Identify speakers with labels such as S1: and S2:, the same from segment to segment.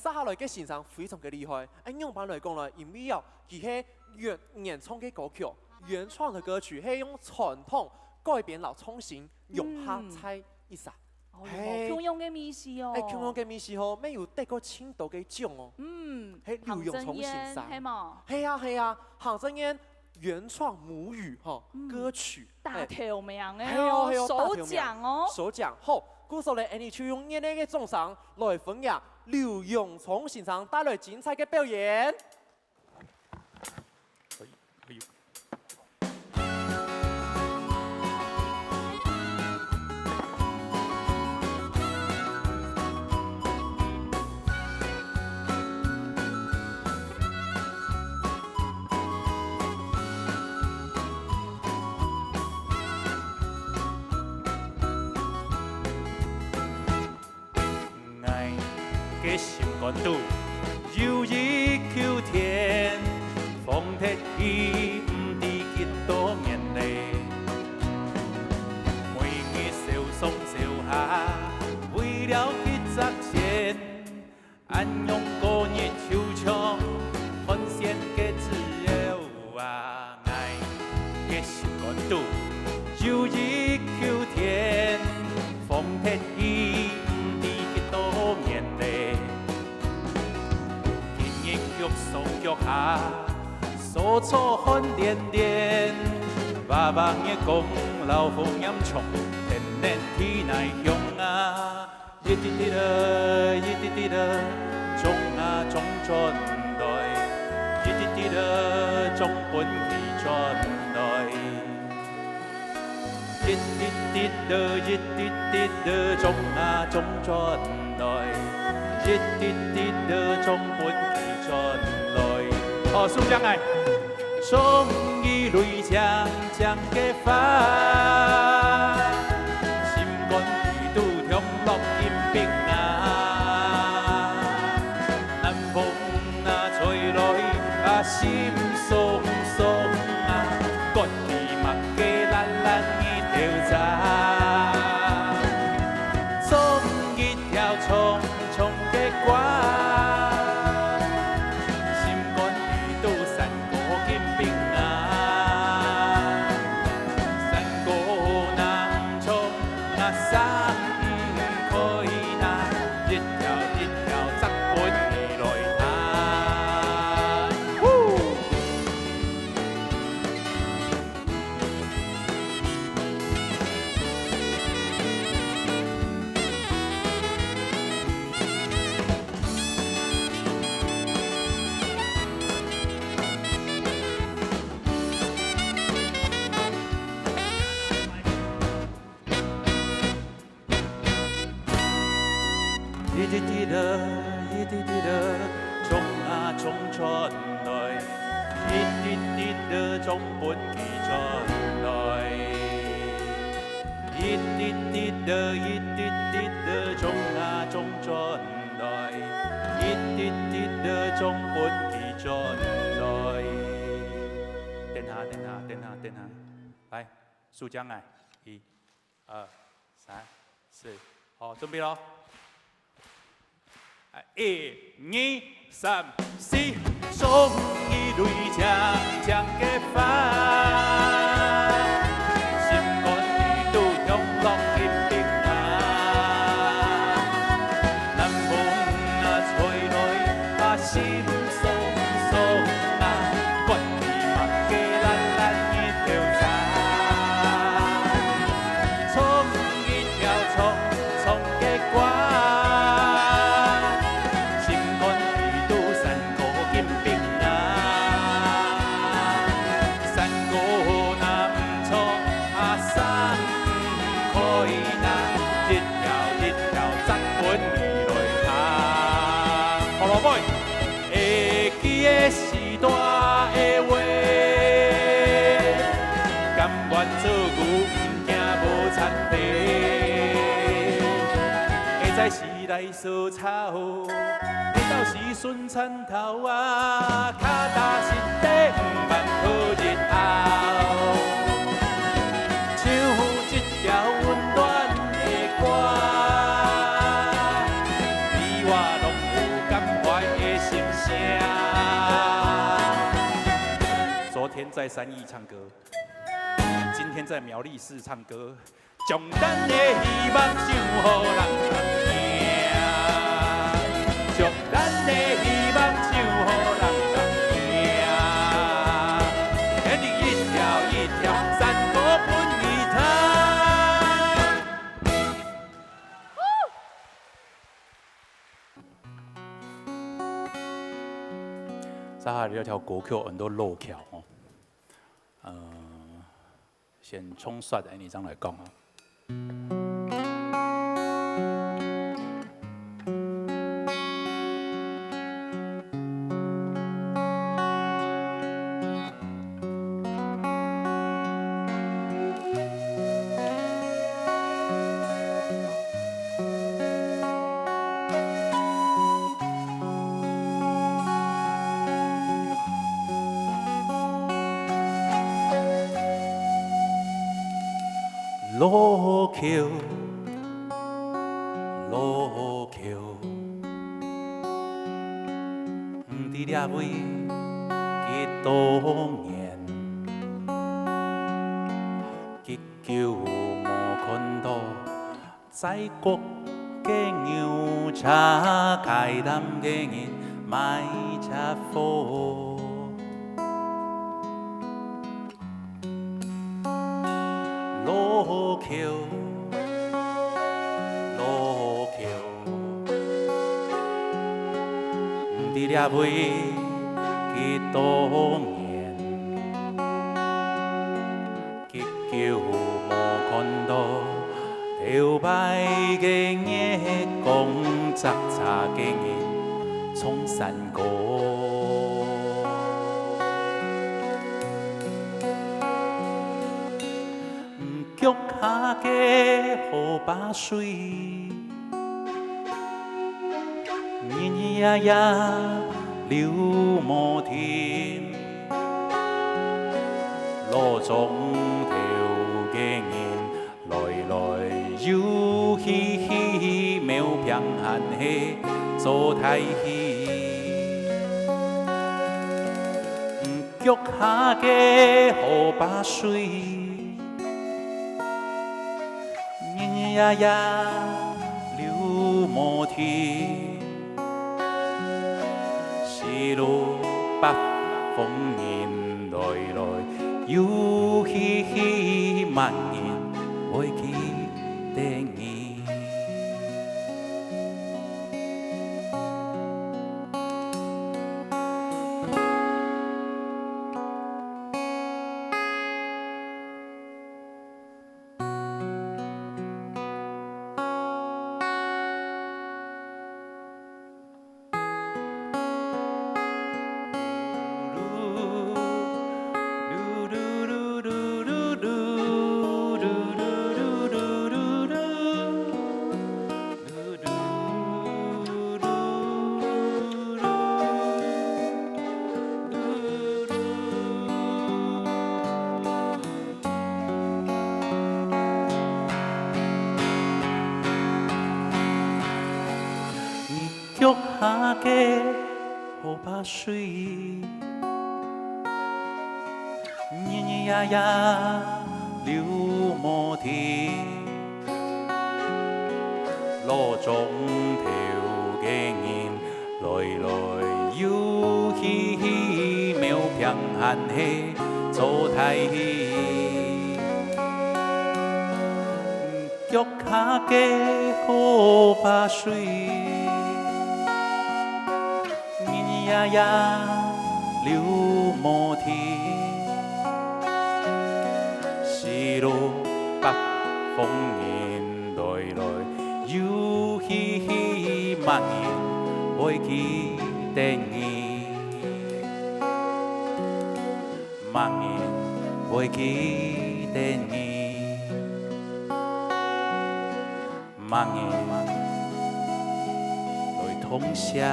S1: 杀下来嘅欣赏非常嘅厉害。按样板来讲呢，因为啊，佢系原创嘅歌曲，原创嘅歌曲系用传统改编老创新，融合在一起。
S2: 強用嘅面試哦，
S1: 強用嘅面試哦，咩有得過青島嘅獎哦，係劉永松先生，
S2: 係嘛？
S1: 係啊，行真煙原創母語嗬歌曲，
S2: 大條名嘅
S1: 哦，
S2: 首獎哦，
S1: 首獎好，故所咧，你就用呢個獎賞來分享劉永松先生帶來精彩嘅表演。
S3: 嘅心肝肚，有意求天，風鐵伊唔知幾多年嘞。每日笑送笑下，為了去賺錢，按用個日抽槍，換現嘅自由啊！愛嘅心肝肚，有意求天，風鐵伊。手腳下，手錯看點點，爸爸嘅功勞風音重，天然天內向啊，一滴滴的，一滴滴的，種啊種轉來，一滴滴的種本氣轉來，一滴滴的，一滴滴的種啊種轉來，一滴滴的種本。哦，蘇江愛，終於淚將將嘅花，心肝地都向落金冰啊，南風啊吹來啊心鬆鬆啊，割地麥嘅爛爛一條渣，種一條重重嘅瓜。一滴滴的，一滴滴的，種啊種出來，一滴滴的種本記出來，一滴滴的，一滴滴的種啊種出來，一滴滴的種本記出來。等下，等下，等下，等下，來，蘇江來，1、2、3、4，好，準備咯。1、2、3、4，終於淚將將嘅花，心肝地都向落金冰啊，南風啊吹來啊心鬆鬆啊，割地麥嘅爛爛一條渣，從一條重重嘅瓜。會記的是大的話，甘願做牛，唔驚無田地。會知時來掃草，會到時順田頭啊，腳踏實地，唔茫好日後。唱一條溫暖的歌，你我攏有感。昨天在三义唱歌，今天在苗栗市唱歌，将咱的希望送予人听，将咱的希望送予人听，天地一条一条，山河分一摊。沙哈里那条国桥很多路桥哦。先冲刷的你这样来讲啊。路桥，路桥，伫掠位几多年，急救无看到，在国嘅牛车开南嘅人卖车货。路桥，路橋，伫掠位幾多年，急救無看到，頭擺嘅嘢講雜雜嘅人衝山歌。腳下嘅河把水，日日夜夜流無停，路中頭嘅人來來又去去，渺平閒氣做太戲，腳下嘅河把水。夜夜流無停，是路北風迎來來，又去去萬年會記得你。腳下嘅河把水，日日夜夜流無停，路中頭嘅人來來又去去，渺平閒氣做太戲，腳下嘅河把水。夜夜流無停，是路北風迎來來，又去去萬年會記得你，萬年會記得你，萬年來通宵。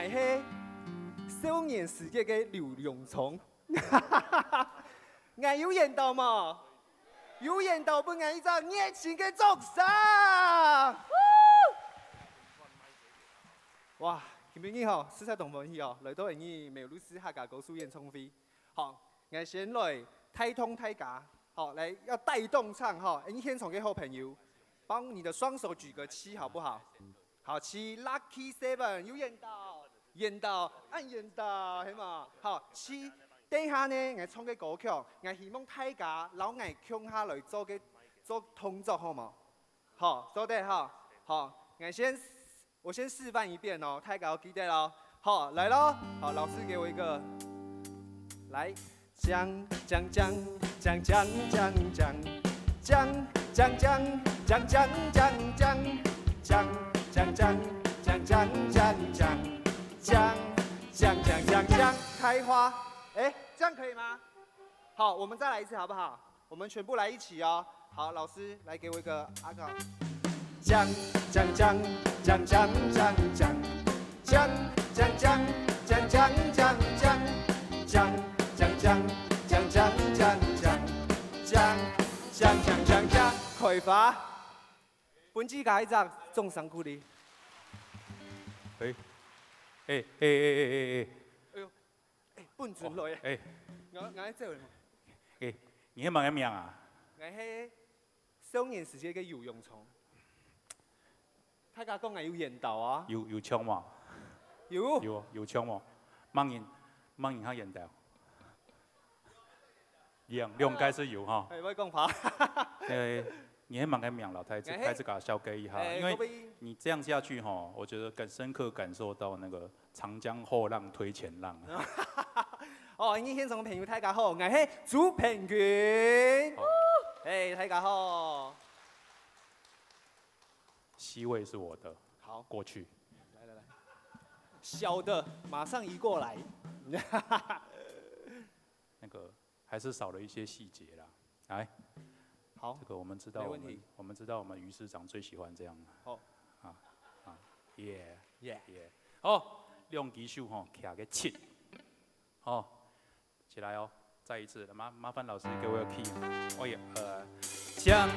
S4: 我是少年时节的刘永聪，我有演到嘛？有演到本俺一张热情的掌声。哇，今日好，四彩同欢喜哦，来到人哋梅鲁斯客家歌书演唱会。好，我先来开通大家，好，来要带动唱哈，你现场的好朋友，帮你的双手举个7，好不好？好，7 Lucky Seven 有演到，按演到，係嘛？好，7等下呢，我唱嘅歌曲，我希望大家老我共下來做動作，好冇？好，做得好，好，我先示範一遍哦，大家要記得咯。好，來咯，好，老師給我一個，來，講，开花，哎，这样可以吗？好，我们再来一次好不好？我们全部来一起哦。好，老师来给我一个阿告。讲，开花。本期介一集中辛苦你。
S3: 哎，
S4: 哎呦，哎，笨准来
S3: 哎，
S4: 我喺这里。
S3: 哎，你迄问个名啊？
S4: 我係少年時期嘅游泳蟲。大家講我有演到啊？
S3: 有槍嘛？有槍嘛？盲人他演到。兩該是有哈。
S4: 係我講法。
S3: 你還蠻個名老太子，開始給他消給一下，因為你這樣下去哈，我覺得更深刻感受到那個長江後浪推前浪。
S4: 哦，你現場朋友大家好，我係朱平君。哎，大家好。
S3: C 位是我的，
S4: 好，
S3: 過去。
S4: 來，小的馬上移過來。
S3: 那個還是少了一些細節啦，來。
S4: 好，
S3: 這個我們知道，我們知道我們於市長最喜歡這樣。
S4: 好，
S3: 耶，好，兩隻手吼，徛個7，好，起來哦，再一次，麻煩老師給我個 key，我也鏘，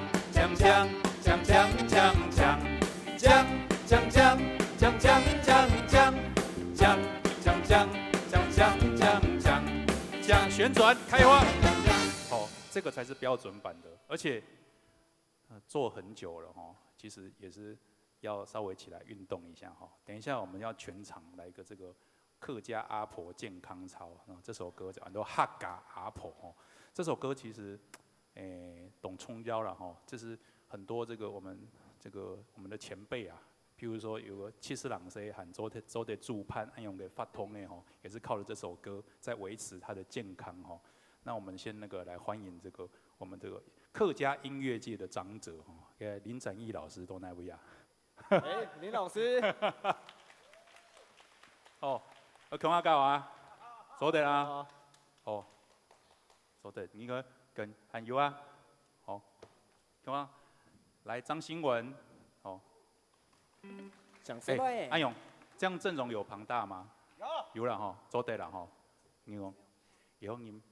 S3: 旋轉開花。這個才是標準版的，而且做很久了哈，其實也是要稍微起來運動一下哈。等一下我們要全場來個這個客家阿婆健康操，這首歌叫做客家阿婆哈。這首歌其實董春嬌了哈，就是很多這個我們的前輩啊，譬如說有個70郎歲喊周的助盼安用給發通呢哈，也是靠着這首歌在維持他的健康哈。那我們先那個來歡迎這個我們這個客家音樂界的長者林展毅老師到那位啊？
S4: 林老師。
S3: 哦，強下教啊，坐定啊。哦，坐定，你個跟還有啊？好，強啊，來張新文，哦。
S4: 講出來。
S3: 安勇，這樣陣容有龐大嗎？有了哈，坐定了哈。你講，以後你。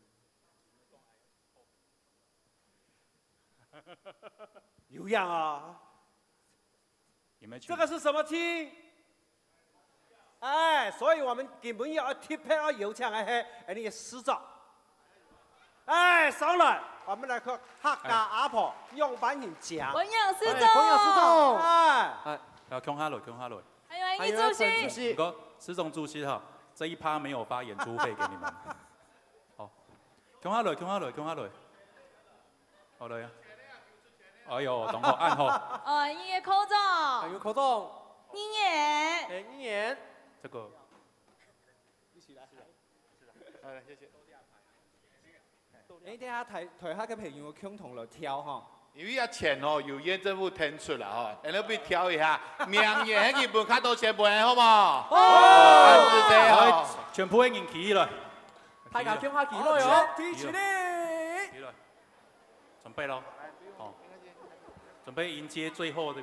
S4: 有樣啊！
S3: 有沒有？
S4: 這個是什麼梯？哎，所以我們根本要貼配要油槍係那個市長。哎，上來，我們來看客家阿婆用板人講。
S2: 文陽市長。
S4: 文陽市長。哎，
S3: 要強下來。
S2: 還有主席。
S3: 不過市長主席哈，這一趴沒有發演出費給你們。好，強下來。好來啊！哎呦，同學按好。
S2: 你嘅口罩。
S1: 還有口罩。
S2: 你也。
S1: 你也。
S3: 這個。
S4: 一起來。好，謝謝。你等下台下嘅朋友共同來挑哈。
S5: 因為錢哦，由縣政府騰出啦吼，你哋挑一下，明年迄日本較多錢賠好冇？
S3: 好，全部嘅人起來。
S1: 大家聽下起來哦。
S4: 起來。
S3: 起來。準備咯。準備迎接最後的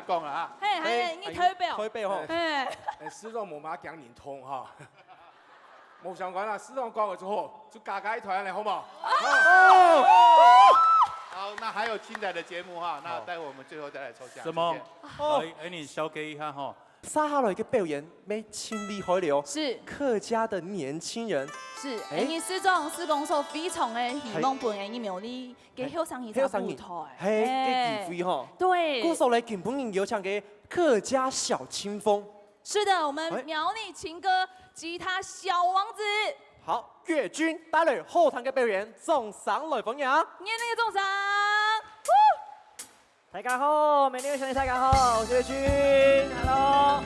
S5: 下讲了啊。
S2: 嘿，还你推表，
S1: 推背吼，
S2: 嘿，
S6: 师长无嘛讲认同哈，无相关啦。师长讲了之后，就加加一团来，好不好？
S5: 好，那还有精彩的节目哈，那待会我们最后再来抽奖。
S3: 什么
S5: 谢谢？
S3: 来，你小给一下哈。
S1: 沙哈来嘅表演，咩清理海流，
S2: 是
S1: 客家的年轻人，
S2: 是，
S1: 哎
S2: 你师长施工所非常的希望本嘅苗栗嘅后生一个舞台，
S1: 嘿，嘅机会吼。
S2: 对，
S1: 故手来根本有唱嘅客家小清风。
S2: 是的，我
S1: 哎
S2: 们苗栗情歌吉他小王子，
S1: 好，岳军带来后堂嘅表演，送上来捧养。
S2: 年那个众赏，
S7: 大家好，美丽的兄弟大家好，我是岳军 ，Hello。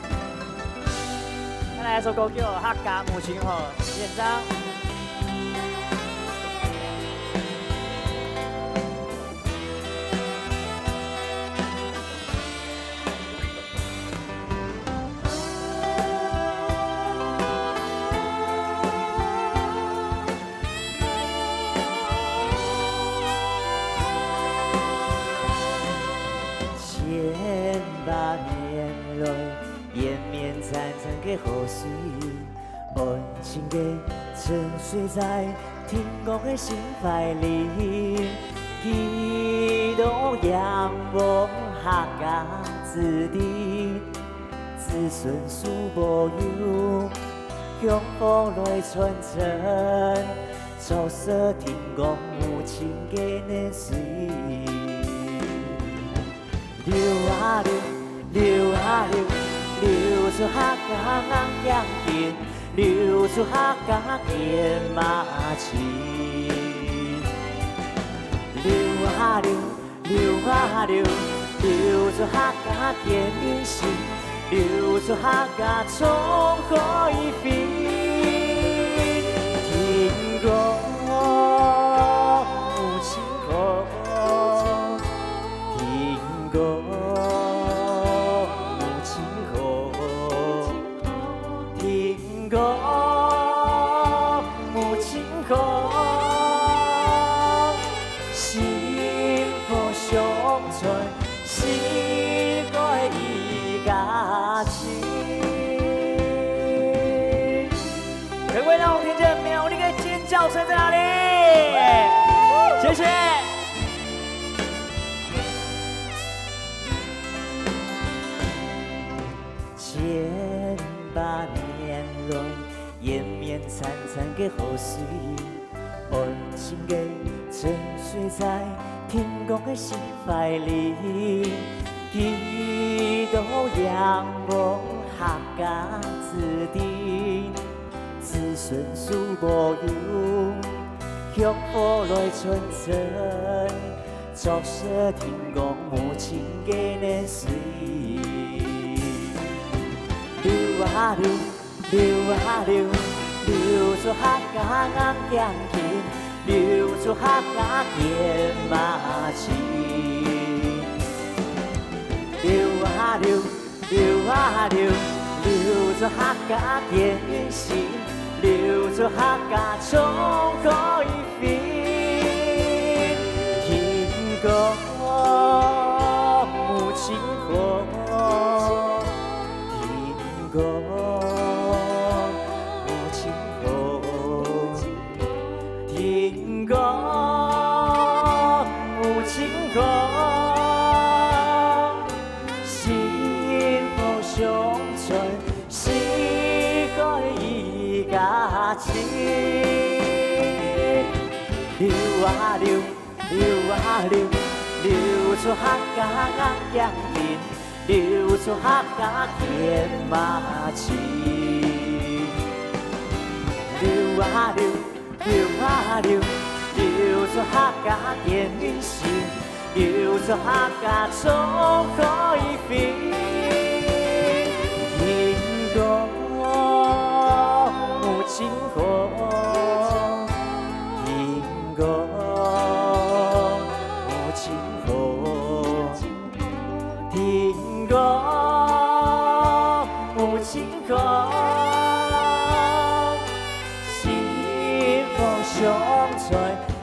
S7: 再来一首歌叫《客家母亲河》，演唱。千百年来，延绵潺潺的河水，安静的沉睡在天空的心怀里。祈祷仰望客家子弟，子孙数保佑，向后来传承，照射天公母亲的年岁。流啊流，流啊流，流出客家乡田，流出客家田马情。流啊流，流啊流，流出客家田运行，流出客家冲海飞。天公母亲河。母亲河，幸福相传，世界一家亲。各位，让我听见苗栗的尖叫声在哪里？谢谢。千百年来，延绵潺潺的河水，安静的沉睡在天公的心怀里。祈祷仰望客家子弟，子孙数保佑，向后来传承，照射天公母亲的年岁。流啊流，流啊流，流出客家乡田，流出客家田马情。流啊流，流啊流，流出客家田运行，流出客家冲海飞。天公母亲河。母亲河，天公母亲河，幸福相传，世界一家亲。流啊流，流啊流，流出客家乡田。流出客家田马情，流啊流，流啊流，流出客家田运行，流出客家冲海飞。天公母亲河，天公母亲河，天。母亲河，幸福相传，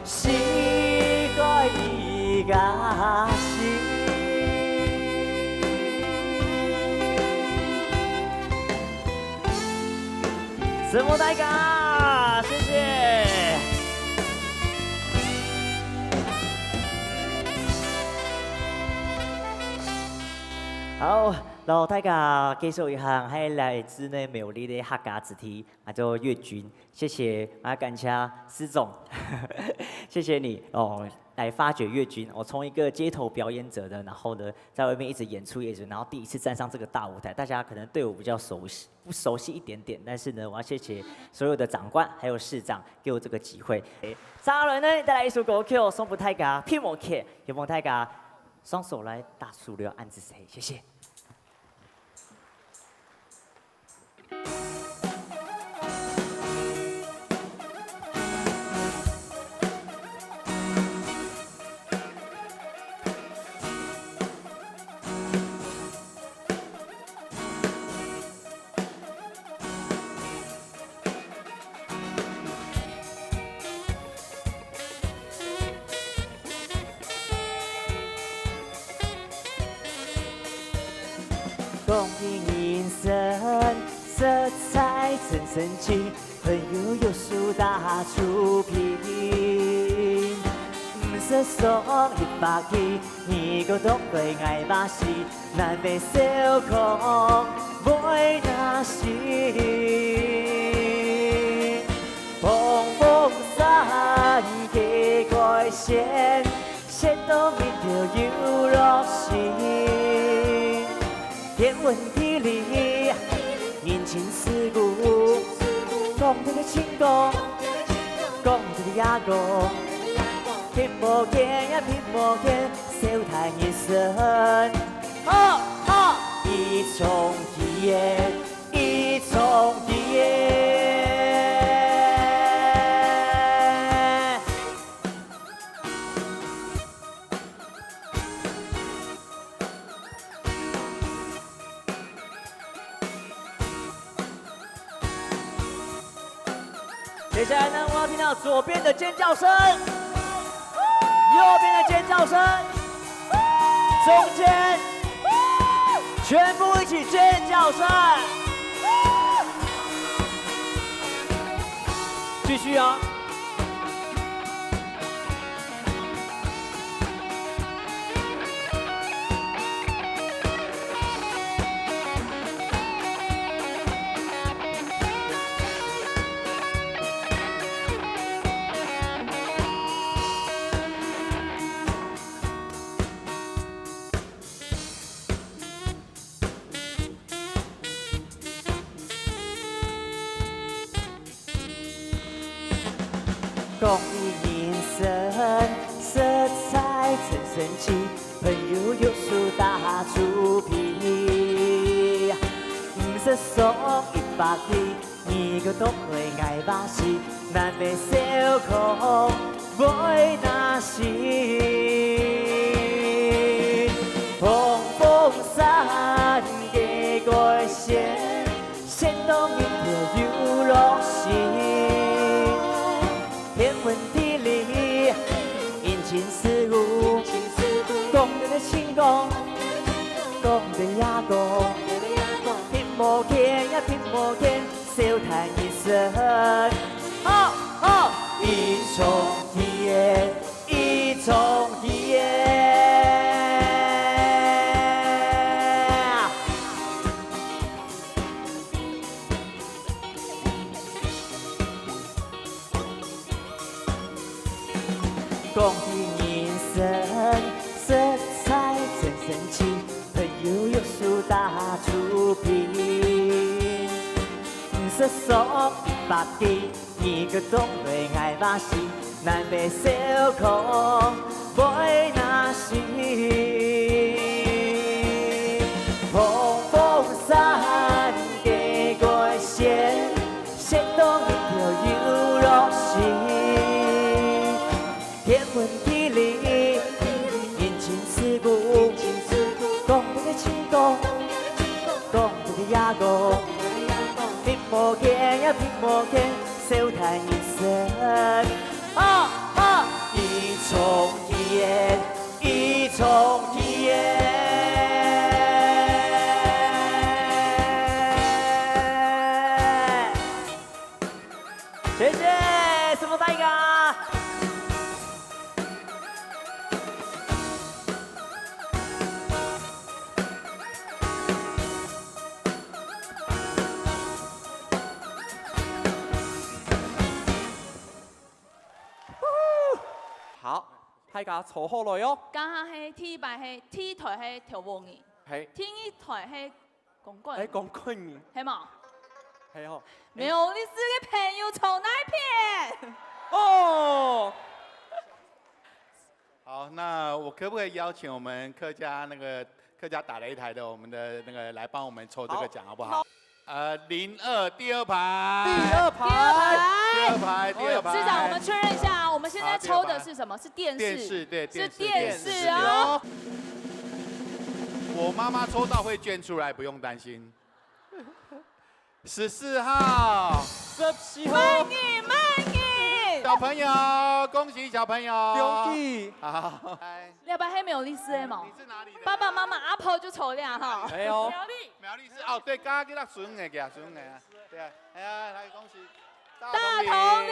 S7: 世界一家亲。什么大家，谢谢。好，然后大家介绍一下，还来自呢美丽的客家子弟，叫岳军，谢谢，感谢施总，谢谢你哦。来发掘岳军，我从一个街头表演者的，然后呢，在外面一直演出，然后第一次站上这个大舞台，大家可能对我比较熟悉，不熟悉一点点，但是呢，我要谢谢所有的长官还有市长给我这个机会。接下来呢，带来一首歌曲送给大家，片幕曲，希望大家双手来大数量按支持，谢谢。光阴隐身，色彩层层起，朋友有数大出品。唔识送100幾，你個當對愛把戲，難被小空每那時。風風山嘅改線，線到面條要落線。天文地理，人情世故，講到嘅情歌，講到嘅雅歌，翕無見呀翕無見，笑談一生，一重一夜，一重一夜。接下来呢，我要听到左边的尖叫声，右边的尖叫声，中间全部一起尖叫声，继续啊！光阴隐身，色彩层层起，朋友有數大出品。唔識送100幾，你個當會愛把戲，難被小空每那時。風風山嘅改線，線到面條要落線。天文地理，人情世故，講到嘅情歌，講到雅歌，翕無見呀翕無見，笑談一生，一重一夜，一重一夜。光阴隐身，色彩层层起，朋友有數大出品。唔識送100幾，你個當對愛把戲，難被小空每那時。風風山嘅改線，線到面條要落線。天文地理，人情世故，講到嘅情歌，講到嘅雅歌，翕無見呀翕無見，笑談一生，一重一夜，
S1: 大家坐好来哦。
S2: 刚下係 T bài係 T 台係條舞兒，
S1: 係，
S2: T 台係公棍，
S1: 誒講句言，
S2: 係嘛？
S1: 係哦。
S2: 沒有你是個朋友從哪片？
S1: 哦。
S5: 好，那我可不可以邀請我們客家打擂台的我們的那個來幫我們抽這個獎，好不好？02第二排。
S1: 第二排。
S5: 第二排。
S2: 市長，我們確認一下，我們現在抽的是什麼？是電視。
S5: 電視，對，
S2: 是電視哦。
S5: 我媽媽抽到會捐出來，不用擔心。14號。
S1: 14號。
S2: 慢點。
S5: 小朋友，恭喜小朋友！
S1: 恭喜！
S5: 好，
S2: 你要不然還沒有律師嗎？
S5: 你是哪裡的？
S2: 爸爸媽媽阿婆就抽亮哈。
S1: 沒有。
S5: 苗栗是哦，對，剛剛給他孫嘅，給他孫嘅，對啊，哎呀，來恭喜
S2: 大同里。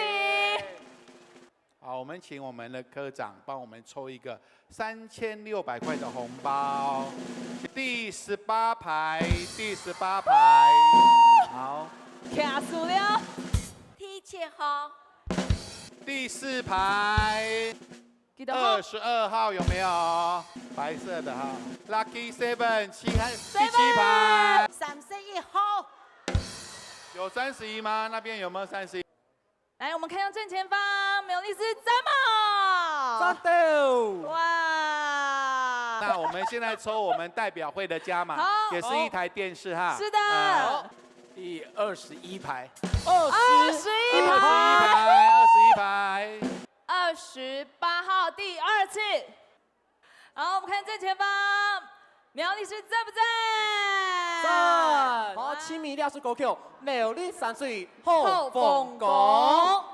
S5: 好，我們請我們的科長幫我們抽一個3600塊的紅包，第18排，好，
S2: 卡數了。
S8: 第7號。
S5: 第4排22號有沒有？白色的哈 ，Lucky 7第7排。
S8: 31號。
S5: 有31嗎？那邊有沒有31？
S2: 來，我們看向正前方，苗栗是怎麼？
S1: 扎到！
S2: 哇！
S5: 那我們現在抽我們代表會的加碼，也是一台電視哈。
S2: 是的。
S6: 第21排。
S2: 21
S5: 排
S2: ，28號第2次。好，我們看正前方，苗栗是讚不讚？
S1: 讚！好，親密烈士歌曲，苗栗山水好風光。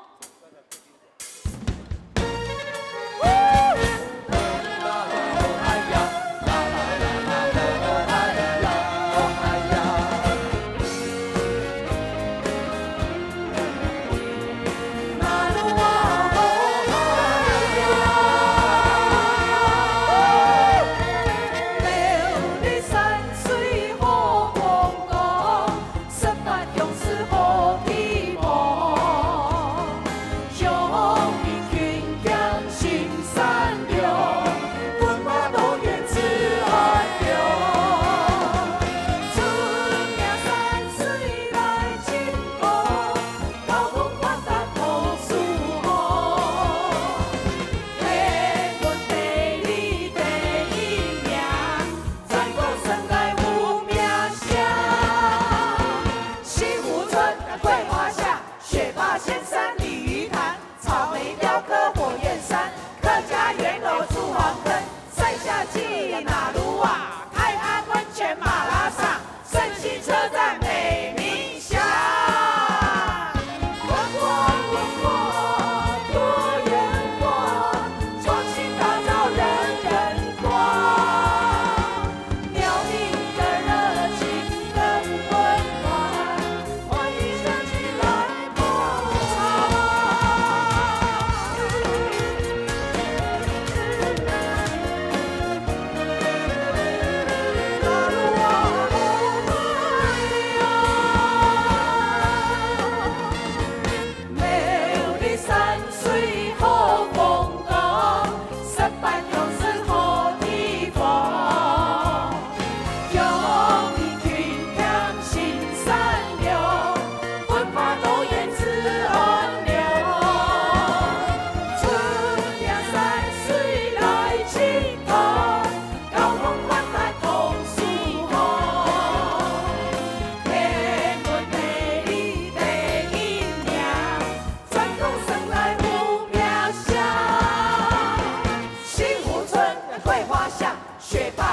S8: 雪白